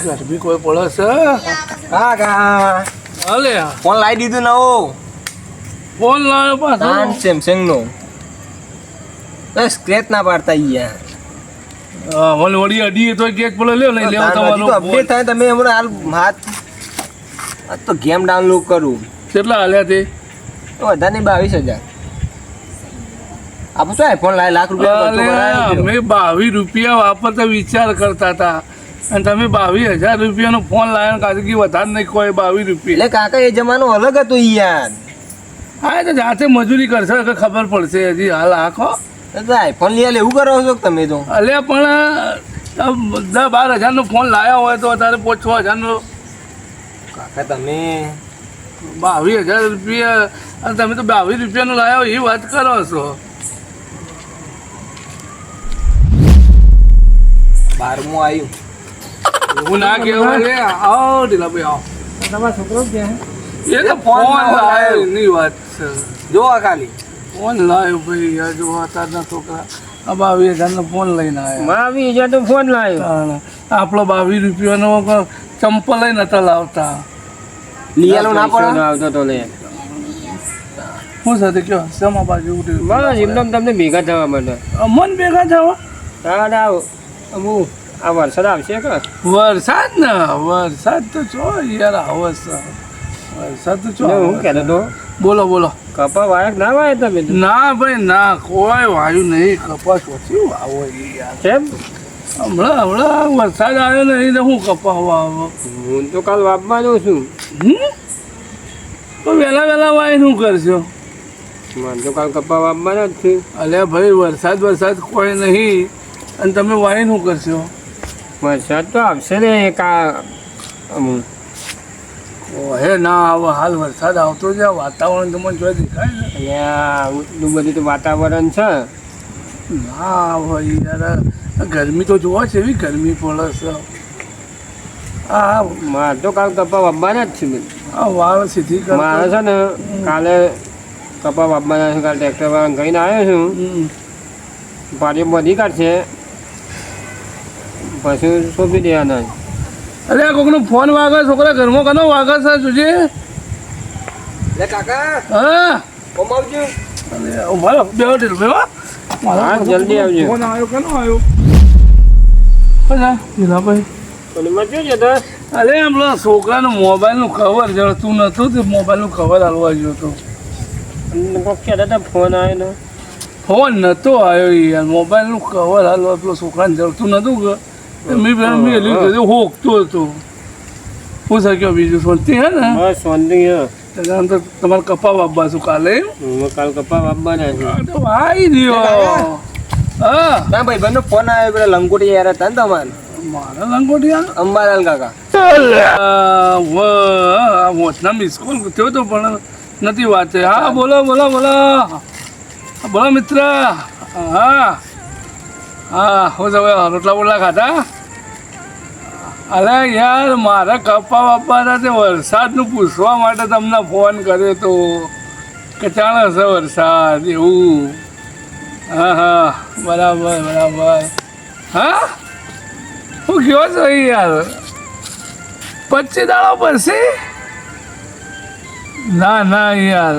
ગરમી કોઈ પડે છે કાકા અલે ફોન લાવી દીધું નવો ફોન લાવ્યો પાછો સેમસંગ નો સ્ક્રેચ ના પાડતા યાર મને વળી અડીએ તો કેક પેલો લ્યો નહીં લેવો તમારો અપડેટ થાય તમે હમણાં હાલ હાથ આ તો ગેમ ડાઉનલોડ કરું કેટલા હાલ્યા તે વધારે નહીં 22,000 આપણે શું આઈફોન લાય લાખ રૂપિયા અમે 22 રૂપિયા વાપરતા વિચાર કરતા હતા અને તમે 22,000 રૂપિયાનો ફોન લાવ્યો કાજકી વધારે નહીં કોઈ 22 રૂપિયા એટલે કાકા એ જમાનો અલગ હતો યાર હા તો જાતે મજૂરી કરશે કે ખબર પડશે હજી હાલ આખો આઈફોન લઈ એવું કરો છો તમે તો અલ્યા પણ 10-12 હજારનો ફોન લાવ્યા હોય તો અત્યારે 5-6 હજારનો કાકા તમે 22,000 રૂપિયા અને તમે તો 22 રૂપિયાનો લાવ્યા એ વાત કરો છો 12મું આવ્યું એવું ના કહેવાય લે આવો ઢીલાભાઈ આવો તમારા છોકરો ક્યાં એ તો ફોન લાવ્યો એની વાત છે જો ખાલી ફોન લાવ્યો ભાઈ આ જો અત્યારના છોકરા 22,000નો ફોન લઈને આવ્યા 22,000 તો ફોન લાવ્યો આપણો 22 રૂપિયાનો ચંપલ લઈને નતા લાવતા લીયાલો ના પડે આવતો તો લે શું સાથે કયો સમા બાજુ ઉઠી બસ એમનેમ તમને ભેગા થવા માટે મન ભેગા થવા હા અમુક આ વરસાદ આવશે કે વરસાદ ને વરસાદ તો છો યાર આવે છે વરસાદ તો છો હું કહેતો તો બોલો બોલો કપા વાયક ના વાય તમે ના ભાઈ ના કોઈ વાયુ નહીં કપાસ ઓછી વાવો યાર કેમ હમણાં વરસાદ આવ્યો નહીં ને હું કપા વાવો હું તો કાલ વાપવાનો છું તો વહેલા વાય શું કરશો મને તો કાલ કપા વાપવાના જ છું અલ્યા ભાઈ વરસાદ કોઈ નહીં અને તમે વાય શું કરશો વરસાદ તો આવશે ને હે ના આવે હાલ વરસાદ આવતો છે વાતાવરણ તમને જોઈ દેખાય ને અહીંયા એટલું બધું તો વાતાવરણ છે ના ભાઈ યાર ગરમી તો જોવા છે એવી ગરમી પડે છે હા મારે તો કાલ કપા વાપવાના જ છે હા વાળ સીધી મારે છે ને કાલે કપા વાપવાના છે કાલે ટ્રેક્ટર વાળા કહીને આવ્યો છું પાડીઓ બધી કાઢશે પછી સોંપી દેવાના અરે આ કોકનો ફોન વાગે છોકરા ઘરમાં કનો વાગે છે જોજે લે કાકા હા ઓમાવજો અરે ઉભા બેહો ઢીલભાઈ હા જલ્દી આવજો ફોન આવ્યો કનો આવ્યો અચ્છા ઢીલાભાઈ અને મચ્યો છે તો અરે હમણાં છોકરાનું મોબાઈલનું કવર જળતું નહોતું તે મોબાઈલનું કવર હાલવા ગયો હતો કહેતા હતા ફોન આવ્યો ફોન નહોતો આવ્યો યાર મોબાઈલનું કવર હાલવા પેલો છોકરાને જળતું નહોતું કે મેં હોકતો હતો હું શક્યો બીજું શાંતિ હે ને બસ શાંતિ તો તમારે કપા વાપવા છું કાલે કાલ કપા વાપવાના છે તો આવી રહ્યો હા ના ભાઈ બંને ફોન આવ્યો પેલા લંગોટી યાર હતા ને તમારે મારા લંગોટિયા અંબાલાલ કાકા મોટના મિસ કોલ થયો તો પણ નથી વાત છે હા બોલો મિત્ર હા હું તમે રોટલા બોટલા ખાધા અરે યાર મારા કપા વાપવાના તે વરસાદનું પૂછવા માટે તમને ફોન કર્યો તો કે ચાલે છે વરસાદ એવું હા બરાબર હા હું ગયો છો યાર 25 દાડો પછી ના યાર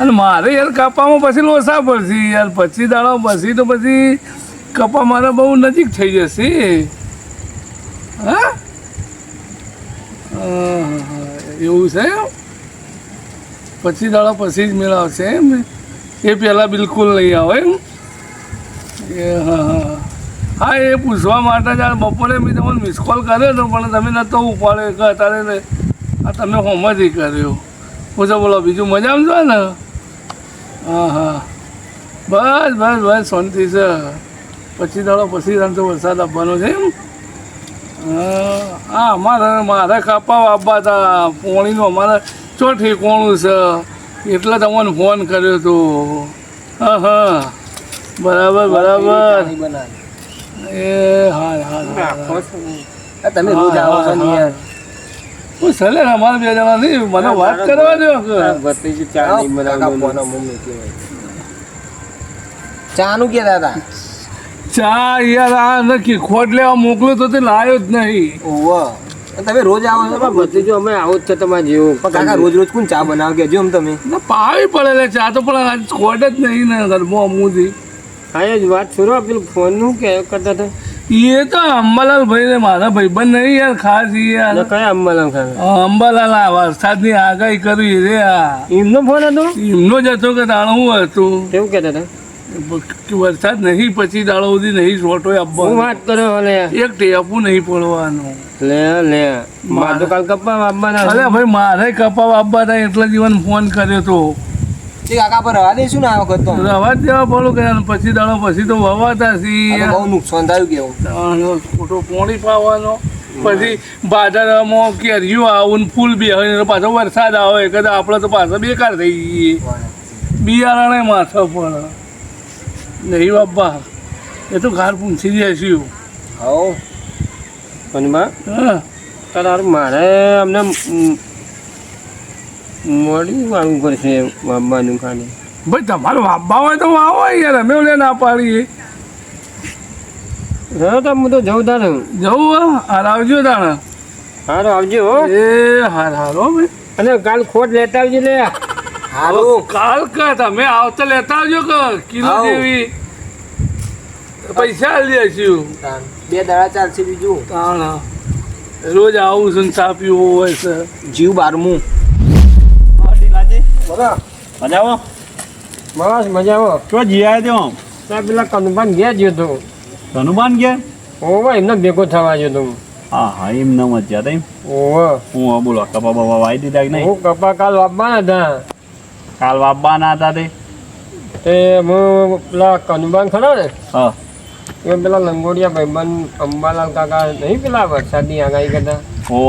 અને મારે યાર કપામાં પછી લોસા પડશે યાર 25 દાડો પછી તો પછી કપા મારા બહુ નજીક થઈ જશે હા એવું છે 25 દાડા પછી જ મેળવશે એમ એ પહેલાં બિલકુલ નહીં આવે એમ હા એ પૂછવા માટે જ બપોરે મેં તમને મિસ કોલ કર્યો હતો પણ તમે નહોતો ઉપાડ્યો કે અત્યારે આ તમે હોમથી કર્યો પૂછો બોલો બીજું મજામાં છો ને હા બસ શાંતિ છે 25 દાડા પછી આમ તો વરસાદ આપવાનો છે એમ હા મારે કાપા વાપવા હતા પોણીનું અમારે ચો ઠેકોણું છે એટલે તમને ફોન કર્યો હતો હા બરાબર એ હા તમે રોજ આવો છો ને યાર હું સલે અમારે બે જણા નહીં મને વાત કરવા દો ચાનું કહેતા હતા ચા યાર આ નક્કી ખોટ લેવા મોકલ્યો તો તે લાયો જ નહીં. ઓવા તમે રોજ આવો છો તમારા ભત્રીજો અમે આવું જ છે તમારે જેવું પણ કાકા રોજ રોજ કોણ ચા બનાવે કેજો આમ તમે ના પાવી પડે લે ચા તો પણ આજ ખોટ જ નહીં ને ઘરમાં અમુથી. હા એ જ વાત છોડો પેલું ફોનનું કે કરતા હતા એ તો અંબાલાલ ભાઈ ને મારા ભાઈબંધ નહીં યાર ખાસ ઈ યાર અને કયા અંબાલાલ ખાન અંબાલાલ આ વરસાદની આગાહી કરી રે આ એમનો ફોન હતો એમનો જ હતો કે દાણું હતું કેવું કહેતા હતા કે વરસાદ નહીં પછી દાડો સુધી નહીં છોટો હું આપવાનો વાત કરો લે એક ટેપું નહીં પડવાનું. લે મારે તો કાલ કપ્પા આપવાના અરે ભાઈ મારે કપાવ આપવા હતા એટલે જીવન ફોન કર્યો તો તે કાકા પર રવા દઈશું ને આ વખત તો રવા જ દેવા પડું કે પછી દાડો પછી તો વવાતા આ તો બહુ નુકસાન થયું કેવું ખોટો પોણી પાવાનો પછી બાજારમાં કેરીઓ આવું ફૂલ બે હોય પાછો વરસાદ આવે કદાચ આપણે તો પાછા બેકાર થઈ જઈએ બિયારણે માથા પડે નહીં બાપા એ તો ઘર પૂંછી જઈશું. હવ પણ બા હા તારું મારે અમને મોડી વાળું પડશે વાવવાનું ખાલી ભાઈ તમારે વાવવા હોય તો વાવો યાર અમે ઓલે ના પાડીએ. હા તો હું તો જવું તારે જવું હાર આવજો તાણે. હારો આવજો હો એ હાર હારો ભાઈ અને કાલ ખોટ લેતા આવજો લે હારું કાલ કા તમે આવતા લેતા આવજો કે કિલો આવ. જેવી પૈસા લઈ આવીશું. 2 દાડા ચાલશે બીજું તાણા રોજ આવું છું ને ચા પીવો હોય છે. જીવ બારમું બરાબર મજામાં બસ મજા આવો તો જીયા દો ત્યાં પેલા કનુભાઈ ગયા ગયો તો ધનુબાન ગયા ઓવા એમને ભેગો થવા ગયો તો હા હા એમ ન મજા હતા એમ ઓવા હું બોલો કપા બપા વાઈ દીધા કે નહીં હું કપા કાલ વાપવાના હતા કાલ વાપવાના હતા તે હું પેલા કનુભાઈ ખરા ને હા એ પેલા લંગોડિયા ભાઈબંધ અંબાલાલ કાકા નહીં પેલા વરસાદની આગાહી કરતા ઓ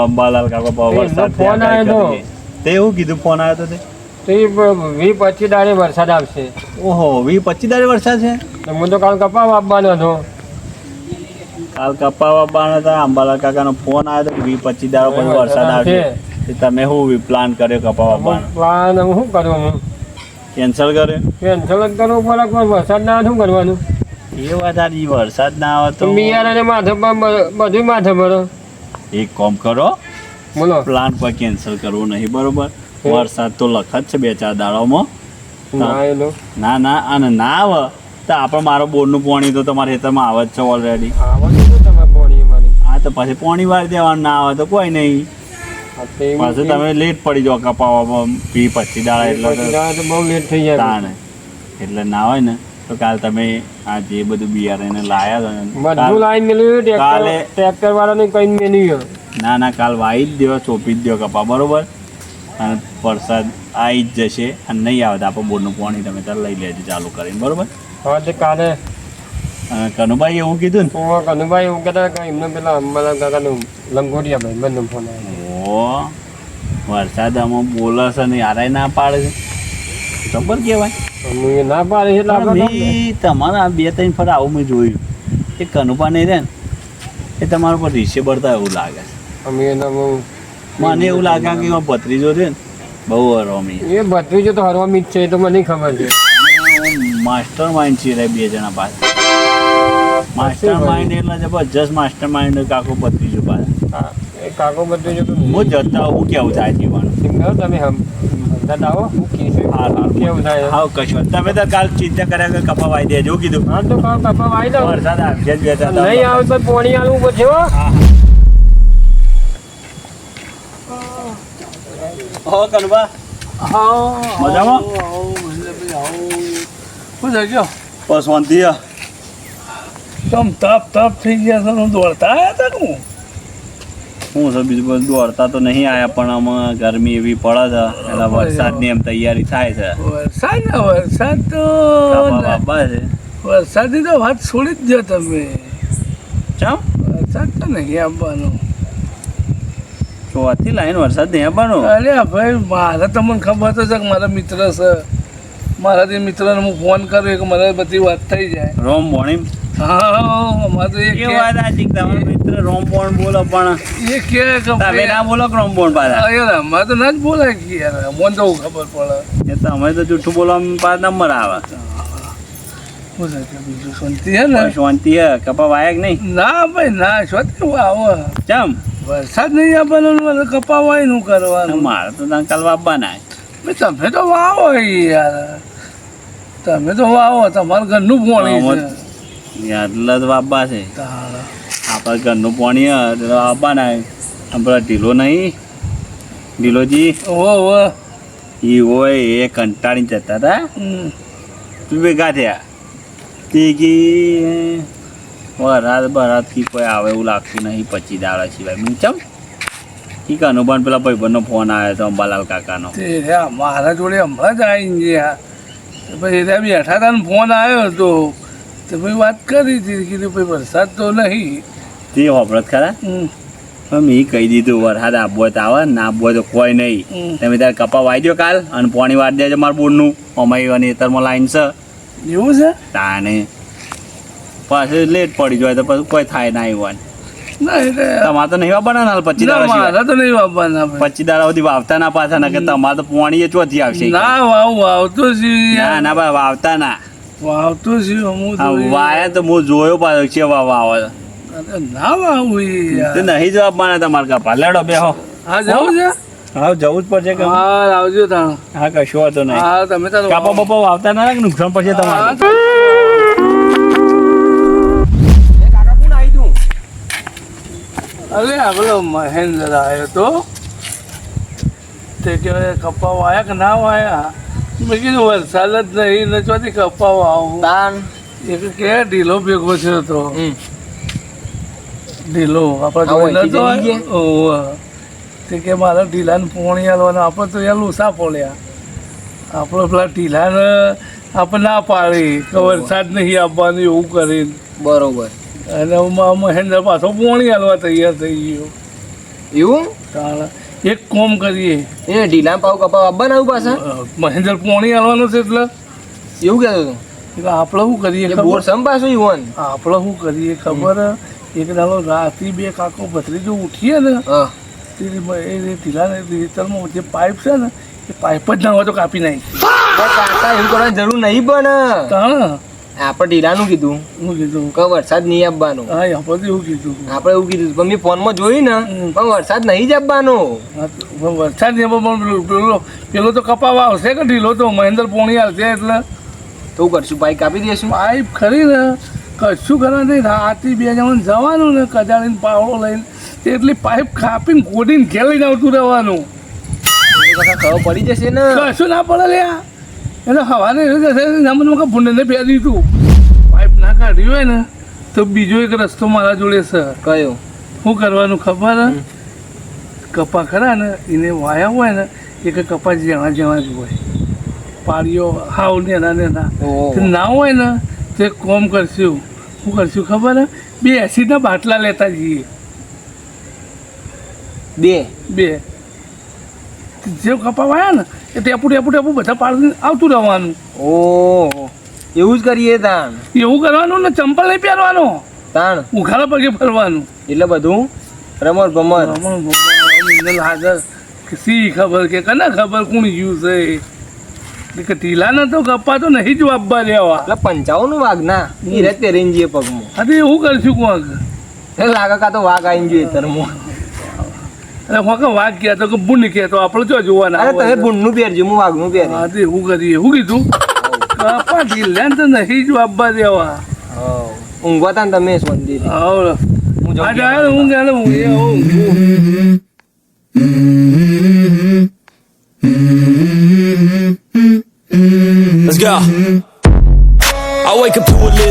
અંબાલાલ કાકા વરસાદ ફોન આવ્યો હતો. તે એવું કીધું ફોન આવ્યો હતો તો એ 20-25 દાડે વરસાદ આવશે ઓહો 20-25 દાડે વરસાદ છે તો હું તો કાલ કપા વાપવાનો હતો કાલ કપા વાપવાના હતા અંબાલાલ કાકાનો ફોન આવ્યો હતો કે 20-25 દાડો પછી વરસાદ આવશે તે તમે શું પ્લાન કર્યો કપા વાપવાનો પ્લાન શું કરવું હું કેન્સલ કર્યો કેન્સલ જ કરવું પડે પણ વરસાદ ના આવે શું કરવાનું એ વાત આજી વરસાદ ના આવે તો તો બિયારણે માથે બધું માથે ભરો એક કામ કરો બોલો પ્લાન પર કેન્સલ કરવું નહીં બરોબર વરસાદ તો લખત છે 2-4 દાડાઓમાં ના એનો ના ના અને ના આવે તો આપણે મારો બોરનું પાણી તો તમારા ખેતરમાં આવે જ છે ઓલરેડી આવવાનું શું તમે પોણી મારી આ તો પછી પાણી વાળી દેવાનું ના આવે તો કોઈ નહીં પાછું તમે લેટ પડી જાઓ કપાવામાં 20-25 દાડા એટલે તો બહુ લેટ થઈ જાય તાને એટલે ના હોય ને તો કાલ તમે આ જે બધું બિયારણ લાયા બધું હતા લાઈન મેળવ્યું કાલે- ટ્રેક્ટર વાળાને કઈ મેળવ્યું ના ના કાલ વાઈ જ દેવા ચોપી જ દો કપા બરોબર અને વરસાદ આવી જ જશે અને નહીં આવે તો આપણે બોરનું પાણી તમે તાર લઈ લેજો ચાલુ કરીને બરોબર હા તે કાલે અને કનુભાઈ એવું કીધું ને હું કનુભાઈ એવું કહેતા કે એમને પેલા અંબાલાલ કાકાનું લંગોટિયા ભાઈ બંધ ફોન આવ્યો ઓ વરસાદ આમાં બોલે છે ને યાર ના પાડે છે ખબર કહેવાય હું ના પાડી એટલે આપણે મેં તમારા 2-3 ફર આવું મેં જોયું એ કનુપા નહીં રહે ને એ તમારા પર રીસે બળતા એવું લાગે છે અમે એના બહુ મને એવું લાગે કે એમાં ભત્રીજો છે ને બહુ હરોમી એ ભત્રીજો તો હરવા મીત છે એ તો મને ખબર છે માસ્ટર માઇન્ડ છે રે 2 જણા પાસે માસ્ટર માઇન્ડ એટલે જબરજસ્ત માસ્ટર માઇન્ડ કાકો ભત્રીજો પાસે હા એ કાકો ભત્રીજો તો હું જતા હું કેવું થાય જીવાનું સિંગર તમે દાદા આવો હું કીધું કેવું થાય હા કશું તમે તો કાલ ચિંતા કર્યા કે કપા વાઈ દેજો કીધું હા તો કપા વાઈ દો વરસાદ આવશે જ 2-4 દાડા. નહીં આવે તો પોણી આલવું પછી હો હો કનુભા હા મજામાં? શું થઈ ગયો બસ શાંતિ હે. તમ તપ થઈ ગયા છો દોડતા આવ્યા હતા હું શું છે બીજું બધું દોડતા તો નહીં આયા પણ આમાં ગરમી એવી પડે છે એટલે વરસાદની એમ તૈયારી થાય છે વરસાદ તો કાપા બાપા છે વરસાદની તો વાત છોડી જ દો તમે ચમ વરસાદ તો નહીં આવવાનો ચોથી લાઈન વરસાદ નહીં આવવાનો અરે ભાઈ મારે તમને ખબર તો છે કે મારા મિત્ર છે મારા મિત્રને હું ફોન કર્યો કે મારે બધી વાત થઈ જાય રોમ ભોણી હા અમારે તો એ વાત આજી કે તમારો મિત્ર રોમ ભોણ બોલો પણ એ કે તમે ના બોલો કે રોમ ભોણ પાછા યાર અમારે તો ના જ બોલાય કે યાર મને તો ખબર પડે એ તો અમે તો જૂઠું બોલવા પાછા નંબર આવે શું છે કે બીજું શાંતિ હે ને? શાંતિ હે. કપા વાયા કે નહીં? ના ભાઈ ના, શાંતિ આવો. ચમ વરસાદ નહીં આવવાનો ને કપાવાય નું કરવાનું. મારે તો તને કાલ વાવવાના. ભાઈ તમે તો વાવો યાર, તમે તો વાવો, તમારા ઘરનું પાણી છે. એટલે જ વાવવા છે. તારે. આપણા ઘરનું પાણી હે એટલે વાવવાના. આપણા ઢીલો નહીં, ઢીલોજી ઓહો. એ હોય એ કંટાળીને જતા હતા. હમ. ભેગા થયા તે કી વરાત બરાત કી કોઈ આવે એવું લાગતું નહીં 25 દાડા સિવાય. હું ચમ કી કાનુબાન પેલા ભાઈબંધનો ફોન આવ્યો હતો અંબાલાલ કાકાનો. તે રહ્યા મારા જોડે હમણાં જ આવીને ગયા. પછી ત્યાં બેઠા હતા ને ફોન આવ્યો હતો, તો ભાઈ વાત કરી હતી, કીધું ભાઈ વરસાદ તો નહીં. તે હોબળત ખરા. હમ. પણ મેં કહી દીધું વરસાદ આપવો હોય તો આવે, ના આપવો હોય તો કોઈ નહીં. હમ. તમે ત્યારે કપા વાઈ દો કાલ અને પાણી વાળી દેજો મારા બોરનું. અમારી અને એતરમાં લાઈન છે એવું છે? તાને પાછું લેટ પડી જાય તો પછી કોઈ થાય ના એવું. ના એટલે તમારે તો નહીં વાવવાના હાલ 25 ના, દાડા મારા તો નહીં વાપવાના ભાઈ. 25 દાડા સુધી વાવતા ના પાછા ના કે તમારે તો પાણી ચોથી આવશે. ના વાવતો છે ના યાર. ના ભાઈ વાવતા ના. વાવતો છે હું તો આ વાયા તો હું જોયો પાછો કેવા વાવે. અરે ના વાવું યાર. તો નહીં જવાબ માને તમારે કપા લેડો બેહો. હા જવું છે? હા જવું જ પડશે કે હા આવજો તાણ. હા કશો હતો નહીં. હા તમે તાર કાપા બાપા વાવતા ના લાગે નુકસાન પડશે તમારે. કાકા કોણ આવી તું? અરે આપણો મહેન્દ્ર આવ્યો તો, તે કે કપા વાયા કે ના વાયા. મેં કીધું વરસાદ જ નહીં ને ચોથી કપા વાવું. તાન. એક કે ઢીલો ભેગો છે તો ઢીલો હા, આપણે ઓળખી જઈ ગયા? ઓહો. તે કે મારા ઢીલાને પોણી આલવાના, આપણે તો યાર લૂસા પડ્યા. આપણે પેલા ઢીલાને આપણે ના પાડી કે વરસાદ નહીં આપવાનું એવું કરીને, બરોબર. અને મહેન્દ્ર પાછો પોણી આલવા તૈયાર થઈ ગયો. એવું? તાણે એક કોમ કરીએ, એ ઢીલા પાવ કપા આપવાના આવું પાછા? મહેન્દ્ર પોણી આલવાનું છે એટલે એવું કહેતો તું? એટલે આપણે શું કરીએ એ બોર ખબર? સમ પાછું ઈવન? આપણે શું કરીએ ખબર? એક દાડો રાતથી બે કાકો ભત્રીજો ઉઠીએ ને, હા. તે એ ઢીલાને રેતરમાં જે પાઇપ છે ને, એ પાઇપ જ ના હોય તો કાપી નાખી. પણ કાકા એવું કરવાની જરૂર નહીં પણ. તાણ આપણે ઢીલાનું કીધું હું કીધું, કે વરસાદ નહીં આપવાનો. હા આપણે એવું કીધું. આપણે એવું કીધું પણ મેં ફોનમાં જોયું ને, પણ વરસાદ નહીં જ આપવાનો. હા તો પણ વરસાદ નહીં આવે, પણ પેલો તો કપાવા આવશે કે ઢીલો તો મહેન્દ્ર પોણી આવશે એટલે તો શું કરશું? પાઇપ કાપી દેશું? પાઇપ ખરી ને કશું કરવા નહીં. રાતે બે જણ જવાનું ને કજાડીને પાવડો લઈને એટલી પાઇપ કાપીને ગોડીને ઘેર લઈને આવતું રહેવાનું. કાકા ખબર પડી જશે ને. કશું ના પડે લ્યા. એટલે સવારે એવું જશે ને ભૂંડને ફેરી તું પાઇપ ના કાઢી હોય ને તો બીજો એક રસ્તો મારા જોડે છે. કયો? શું કરવાનું ખબર હે? કપા ખરા ને એને વાયા હોય ને એક કપા જેણા જેણા જ હોય, પાડીઓ હાવ નેના નેના. ઓહો. તે ના હોય ને તો એક કોમ કરશું. શું કરશું ખબર હે? 2 એસિડના બાટલા લેતા જઈએ. બે જે કપા વાયા ને એ ટેપુ ટેપુ ટેપુ બધા પાડીને આવતું રહેવાનું. ઓહો, એવું જ કરીએ તાણ. એવું કરવાનું ને ચંપલ નહીં પહેરવાનો, તાણ ઉઘાડા પગે ફરવાનું. એટલે બધું રમર ભમર. મને લાગે કે સી ખબર કે કને ખબર કોણ યુ છે કે ઢીલાને તો કપ્પા તો નહીં જ વાપવા લેવા. એટલે 55 વાઘ ના એ રીતે પહેરીને જઈએ પગમાં. હા તો એવું કરશું કોક. એટલે લાગે કાં તો વાઘ આવીને જોઈએ તરમાં. એટલે કોક વાઘ ગયા તો કે બુન ગયા તો આપણે જો જોવાના. અરે તમે ભૂંડનું પહેરજો, હું વાઘનું પહેરી. હા તો એવું કરીએ. શું કીધું? કપ્પા ઢીલાને તો નહીં જ વાપવા દેવા. ઊંઘવા તા ને તમે શાંતિથી. હા હું જાઉં. આ જાય હું ગયા હું એ ઊંઘું. Let's go. I wake up to a little